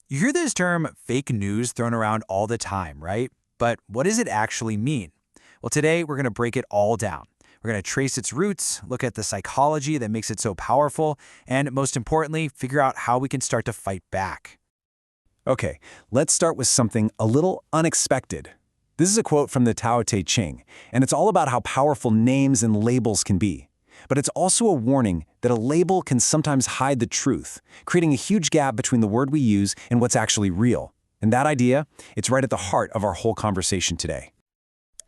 You hear this term fake news thrown around all the time, right? But what does it actually mean? Well, today we're going to break it all down. We're going to trace its roots, look at the psychology that makes it so powerful, and most importantly, figure out how we can start to fight back. Okay, let's start with something a little unexpected. This is a quote from the Tao Te Ching, and it's all about how powerful names and labels can be. But it's also a warning that a label can sometimes hide the truth, creating a huge gap between the word we use and what's actually real. And that idea, it's right at the heart of our whole conversation today.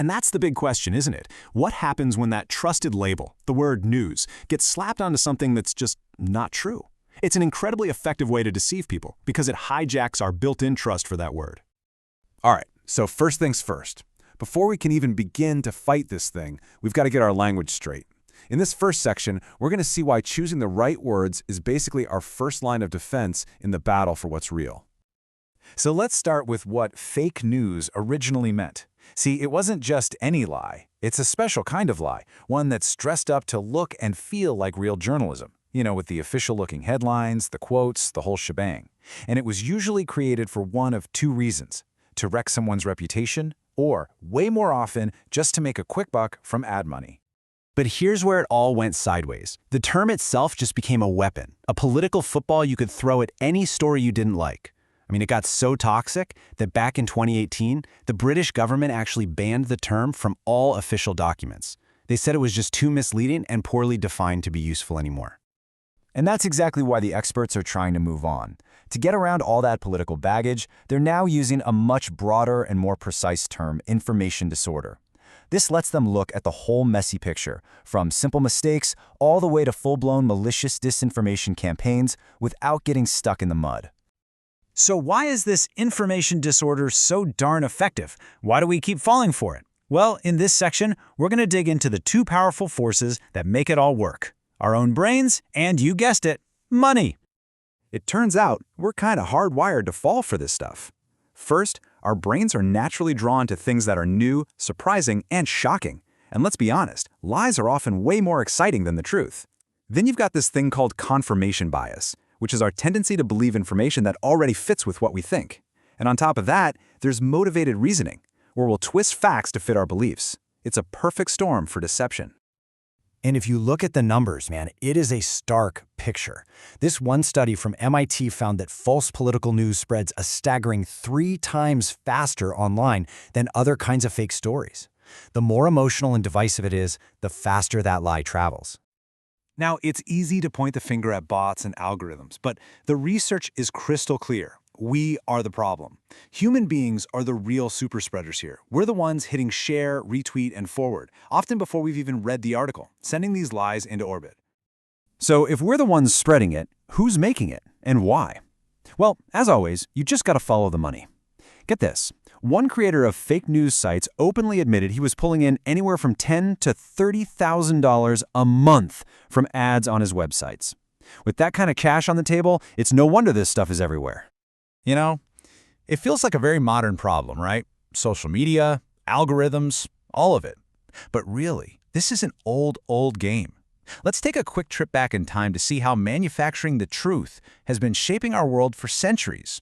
And that's the big question, isn't it? What happens when that trusted label, the word news, gets slapped onto something that's just not true? It's an incredibly effective way to deceive people because it hijacks our built-in trust for that word. All right, so first things first. Before we can even begin to fight this thing, we've got to get our language straight. In this first section, we're going to see why choosing the right words is basically our first line of defense in the battle for what's real. So let's start with what fake news originally meant. See, it wasn't just any lie. It's a special kind of lie, one that's dressed up to look and feel like real journalism. With the official-looking headlines, the quotes, the whole shebang. And it was usually created for one of two reasons: to wreck someone's reputation, or, way more often, just to make a quick buck from ad money. But here's where it all went sideways. The term itself just became a weapon, a political football you could throw at any story you didn't like. It got so toxic that back in 2018, the British government actually banned the term from all official documents. They said it was just too misleading and poorly defined to be useful anymore. And that's exactly why the experts are trying to move on. To get around all that political baggage, they're now using a much broader and more precise term: information disorder. This lets them look at the whole messy picture, from simple mistakes all the way to full-blown malicious disinformation campaigns, without getting stuck in the mud. So why is this information disorder so darn effective? Why do we keep falling for it? Well, in this section, we're going to dig into the two powerful forces that make it all work: our own brains and, you guessed it, money. It turns out we're kind of hardwired to fall for this stuff. First, our brains are naturally drawn to things that are new, surprising, and shocking. And let's be honest, lies are often way more exciting than the truth. Then you've got this thing called confirmation bias, which is our tendency to believe information that already fits with what we think. And on top of that, there's motivated reasoning, where we'll twist facts to fit our beliefs. It's a perfect storm for deception. And if you look at the numbers, man, it is a stark picture. This one study from MIT found that false political news spreads a staggering 3 times faster online than other kinds of fake stories. The more emotional and divisive it is, the faster that lie travels. Now, it's easy to point the finger at bots and algorithms, but the research is crystal clear. We are the problem. Human beings are the real super spreaders here. We're the ones hitting share, retweet, and forward, often before we've even read the article, sending these lies into orbit. So if we're the ones spreading it, who's making it, and why? Well, as always, you just gotta follow the money. Get this. One creator of fake news sites openly admitted he was pulling in anywhere from $10,000 to $30,000 a month from ads on his websites. With that kind of cash on the table, it's no wonder this stuff is everywhere. It feels like a very modern problem, right? Social media, algorithms, all of it. But really, this is an old game. Let's take a quick trip back in time to see how manufacturing the truth has been shaping our world for centuries.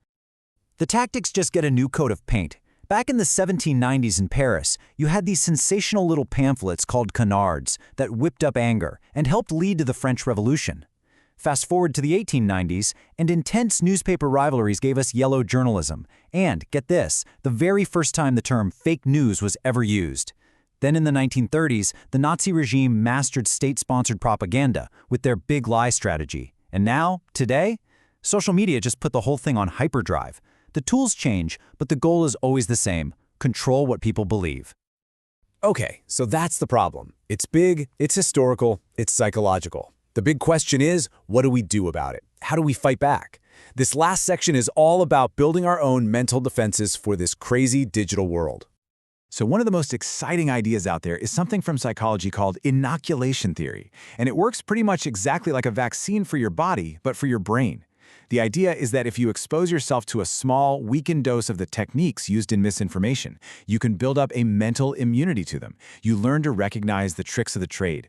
The tactics just get a new coat of paint. Back in the 1790s in Paris, you had these sensational little pamphlets called canards that whipped up anger and helped lead to the French Revolution. Fast forward to the 1890s, and intense newspaper rivalries gave us yellow journalism. And, get this, the very first time the term fake news was ever used. Then in the 1930s, the Nazi regime mastered state-sponsored propaganda with their big lie strategy. And now, today, social media just put the whole thing on hyperdrive. The tools change, but the goal is always the same: control what people believe. Okay, so that's the problem. It's big, it's historical, it's psychological. The big question is, what do we do about it? How do we fight back? This last section is all about building our own mental defenses for this crazy digital world. So one of the most exciting ideas out there is something from psychology called inoculation theory. And it works pretty much exactly like a vaccine for your body, but for your brain. The idea is that if you expose yourself to a small, weakened dose of the techniques used in misinformation, you can build up a mental immunity to them. You learn to recognize the tricks of the trade.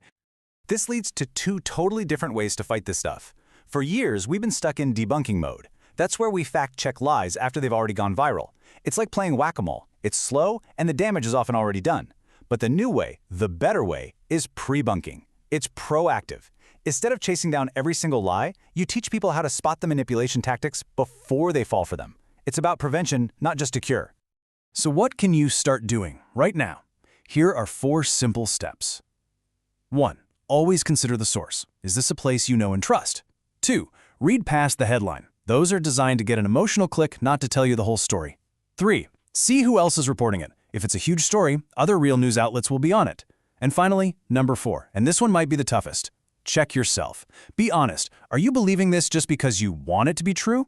This leads to 2 totally different ways to fight this stuff. For years, we've been stuck in debunking mode. That's where we fact-check lies after they've already gone viral. It's like playing whack-a-mole. It's slow, and the damage is often already done. But the new way, the better way, is pre-bunking. It's proactive. Instead of chasing down every single lie, you teach people how to spot the manipulation tactics before they fall for them. It's about prevention, not just a cure. So what can you start doing right now? Here are 4 simple steps. 1. Always consider the source. Is this a place you know and trust? 2. Read past the headline. Those are designed to get an emotional click, not to tell you the whole story. 3. See who else is reporting it. If it's a huge story, other real news outlets will be on it. And finally, number 4, and this one might be the toughest. Check yourself. Be honest. Are you believing this just because you want it to be true?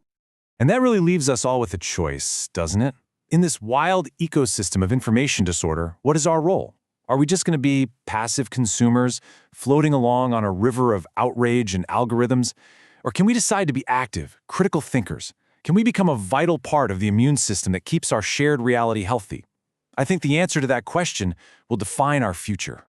And that really leaves us all with a choice, doesn't it? In this wild ecosystem of information disorder, what is our role? Are we just going to be passive consumers, floating along on a river of outrage and algorithms? Or can we decide to be active, critical thinkers? Can we become a vital part of the immune system that keeps our shared reality healthy? I think the answer to that question will define our future.